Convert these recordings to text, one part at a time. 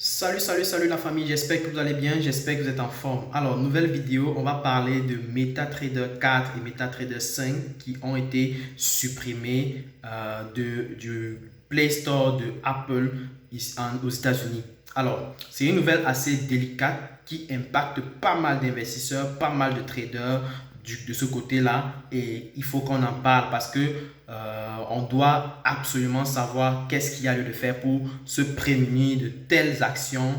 Salut la famille, j'espère que vous allez bien, j'espère que vous êtes en forme. Alors, nouvelle vidéo, on va parler de MetaTrader 4 et MetaTrader 5 qui ont été supprimés du Play Store de Apple aux États-Unis. Alors, c'est une nouvelle assez délicate qui impacte pas mal d'investisseurs, pas mal de traders de ce côté-là et il faut qu'on en parle parce que on doit absolument savoir qu'est-ce qu'il y a lieu de faire pour se prémunir de telles actions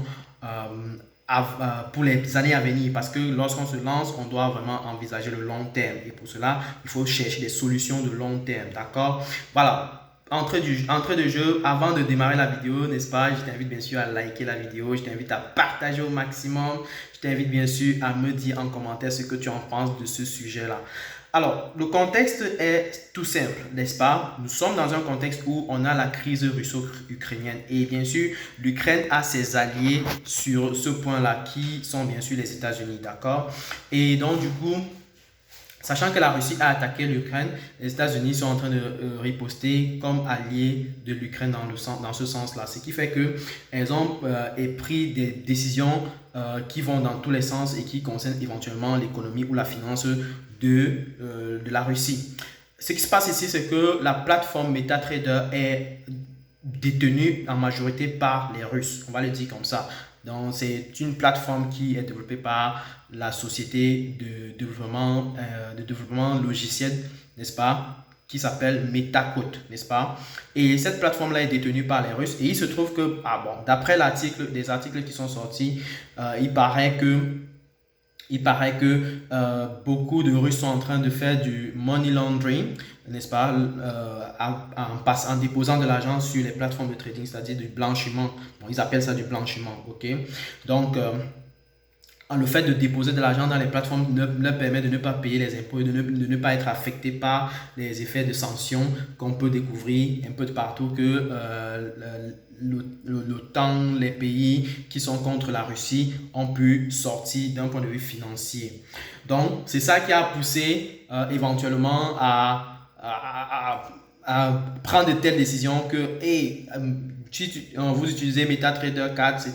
pour les années à venir. Parce que lorsqu'on se lance, on doit vraiment envisager le long terme. Et pour cela, il faut chercher des solutions de long terme. D'accord? Voilà. Entrée de jeu, avant de démarrer la vidéo, n'est-ce pas? Je t'invite bien sûr à liker la vidéo, je t'invite à partager au maximum, je t'invite bien sûr à me dire en commentaire ce que tu en penses de ce sujet-là. Alors, le contexte est tout simple, n'est-ce pas? Nous sommes dans un contexte où on a la crise russo-ukrainienne et bien sûr, l'Ukraine a ses alliés sur ce point-là qui sont bien sûr les États-Unis, d'accord? Et donc, du coup, sachant que la Russie a attaqué l'Ukraine, les États-Unis sont en train de riposter comme alliés de l'Ukraine dans ce sens-là. Ce qui fait qu'elles ont pris des décisions qui vont dans tous les sens et qui concernent éventuellement l'économie ou la finance de la Russie. Ce qui se passe ici, c'est que la plateforme MetaTrader est détenue en majorité par les Russes. On va le dire comme ça. Donc, c'est une plateforme qui est développée par la société de développement logiciel, n'est-ce pas, qui s'appelle MetaCode, n'est-ce pas? Et cette plateforme-là est détenue par les Russes. Et il se trouve que, d'après des articles qui sont sortis, il paraît que beaucoup de Russes sont en train de faire du money laundering, n'est-ce pas, en déposant de l'argent sur les plateformes de trading, c'est-à-dire du blanchiment. Bon, ils appellent ça du blanchiment, ok? Donc, le fait de déposer de l'argent dans les plateformes leur permet de ne pas payer les impôts et de ne pas être affecté par les effets de sanctions qu'on peut découvrir un peu de partout que l'OTAN, les pays qui sont contre la Russie ont pu sortir d'un point de vue financier. Donc, c'est ça qui a poussé éventuellement à prendre de telles décisions que, hey, vous utilisez MetaTrader 4,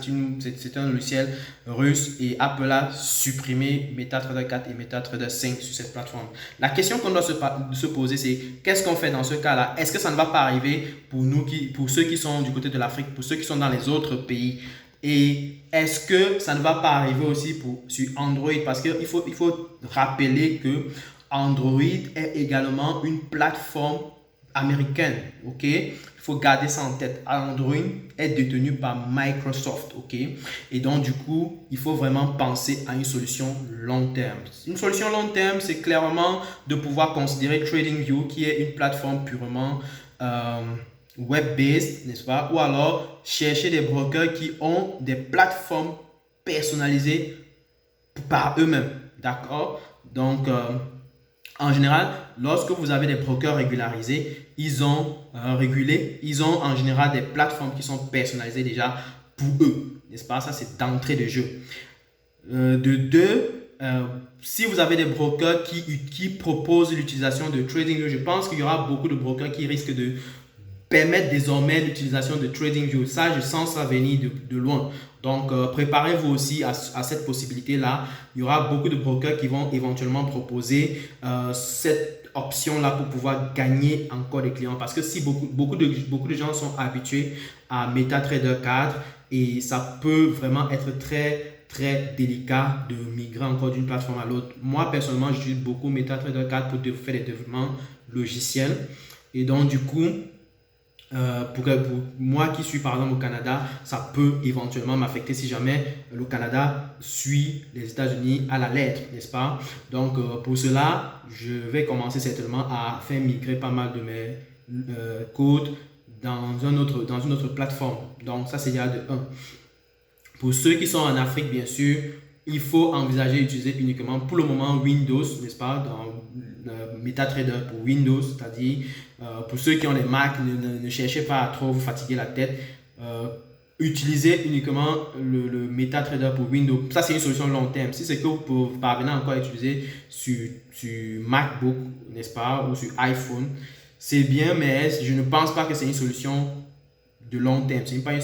c'est un logiciel russe et Apple a supprimé MetaTrader 4 et MetaTrader 5 sur cette plateforme. La question qu'on doit se poser, c'est qu'est-ce qu'on fait dans ce cas-là? Est-ce que ça ne va pas arriver pour ceux qui sont du côté de l'Afrique, pour ceux qui sont dans les autres pays? Et est-ce que ça ne va pas arriver aussi sur Android? Parce qu'il faut rappeler que Android est également une plateforme américaine, ok? Il faut garder ça en tête. Android est détenu par Microsoft, ok? Et donc, du coup, il faut vraiment penser à une solution long terme. Une solution long terme, c'est clairement de pouvoir considérer TradingView, qui est une plateforme purement web-based, n'est-ce pas? Ou alors, chercher des brokers qui ont des plateformes personnalisées par eux-mêmes, d'accord? Donc, en général, lorsque vous avez des brokers régularisés, ils ont en général des plateformes qui sont personnalisées déjà pour eux, n'est-ce pas? Ça, c'est d'entrée de jeu. De deux, si vous avez des brokers qui proposent l'utilisation de TradingView, je pense qu'il y aura beaucoup de brokers qui risquent de permettre désormais l'utilisation de TradingView. Ça, je sens ça venir de loin. Donc, préparez-vous aussi à cette possibilité-là. Il y aura beaucoup de brokers qui vont éventuellement proposer cette option-là pour pouvoir gagner encore des clients. Parce que si beaucoup de gens sont habitués à MetaTrader 4 et ça peut vraiment être très délicat de migrer encore d'une plateforme à l'autre. Moi, personnellement, j'utilise beaucoup MetaTrader 4 pour faire des développements logiciels. Et donc, du coup, pour moi qui suis par exemple au Canada, ça peut éventuellement m'affecter si jamais le Canada suit les États-Unis à la lettre, n'est-ce pas? Donc, pour cela, je vais commencer certainement à faire migrer pas mal de mes codes dans une autre plateforme. Donc, ça, c'est déjà de 1. Pour ceux qui sont en Afrique, bien sûr, il faut envisager d'utiliser uniquement pour le moment Windows, n'est-ce pas, dans MetaTrader pour Windows, c'est-à-dire pour ceux qui ont les Mac, ne cherchez pas à trop vous fatiguer la tête. Utilisez uniquement le MetaTrader pour Windows. Ça, c'est une solution long terme. Si c'est que vous parvenez encore à utiliser sur MacBook, n'est-ce pas, ou sur iPhone, c'est bien, mais je ne pense pas que c'est une solution de long terme. Ce n'est pas une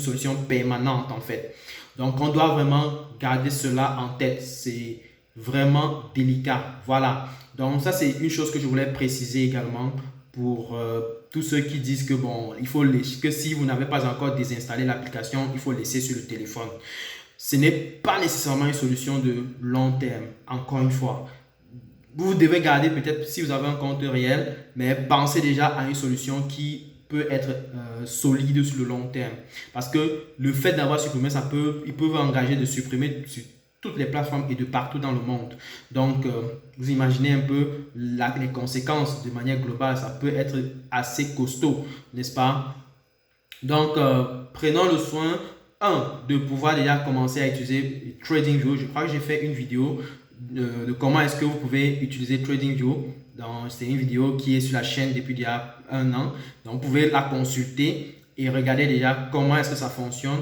solution permanente en fait. Donc, on doit vraiment garder cela en tête. C'est vraiment délicat. Voilà. Donc, ça, c'est une chose que je voulais préciser également pour tous ceux qui disent que bon, que si vous n'avez pas encore désinstallé l'application, il faut laisser sur le téléphone. Ce n'est pas nécessairement une solution de long terme. Encore une fois, vous devez garder peut-être si vous avez un compte réel, mais pensez déjà à une solution qui peut être solide sur le long terme. Parce que le fait d'avoir supprimé, ils peuvent engager de supprimer sur toutes les plateformes et de partout dans le monde. Donc, vous imaginez un peu les conséquences de manière globale. Ça peut être assez costaud, n'est-ce pas? Donc, prenons le soin, de pouvoir déjà commencer à utiliser TradingView. Je crois que j'ai fait une vidéo de comment est-ce que vous pouvez utiliser TradingView. C'est une vidéo qui est sur la chaîne depuis il y a un an. Donc, vous pouvez la consulter et regarder déjà comment est-ce que ça fonctionne.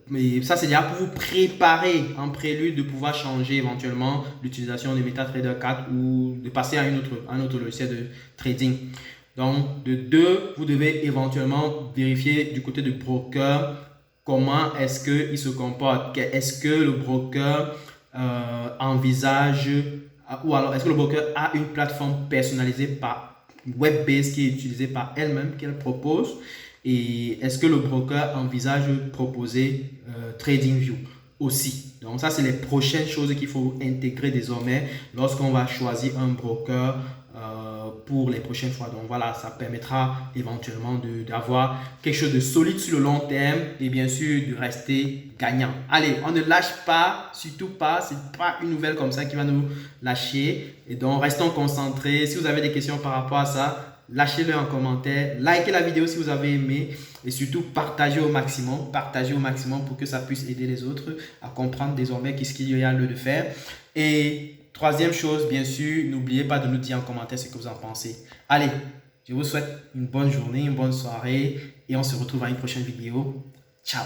Mais ça, c'est déjà pour vous préparer en prélude de pouvoir changer éventuellement l'utilisation de MetaTrader 4 ou de passer à un autre logiciel de trading. Donc, de deux, vous devez éventuellement vérifier du côté du broker comment est-ce qu'il se comporte. Est-ce que le broker envisage ou alors est-ce que le broker a une plateforme personnalisée par web-based qui est utilisée par elle-même, qu'elle propose, et est-ce que le broker envisage de proposer TradingView aussi. Donc ça, c'est les prochaines choses qu'il faut intégrer désormais lorsqu'on va choisir un broker pour les prochaines fois. Donc voilà, ça permettra éventuellement d'avoir quelque chose de solide sur le long terme et bien sûr de rester gagnant. Allez, on ne lâche pas, surtout pas, c'est pas une nouvelle comme ça qui va nous lâcher. Et donc restons concentrés. Si vous avez des questions par rapport à ça, lâchez-le en commentaire, likez la vidéo si vous avez aimé et surtout partagez au maximum pour que ça puisse aider les autres à comprendre désormais qu'est-ce qu'il y a lieu de faire. Et troisième chose, bien sûr, n'oubliez pas de nous dire en commentaire ce que vous en pensez. Allez, je vous souhaite une bonne journée, une bonne soirée et on se retrouve à une prochaine vidéo. Ciao!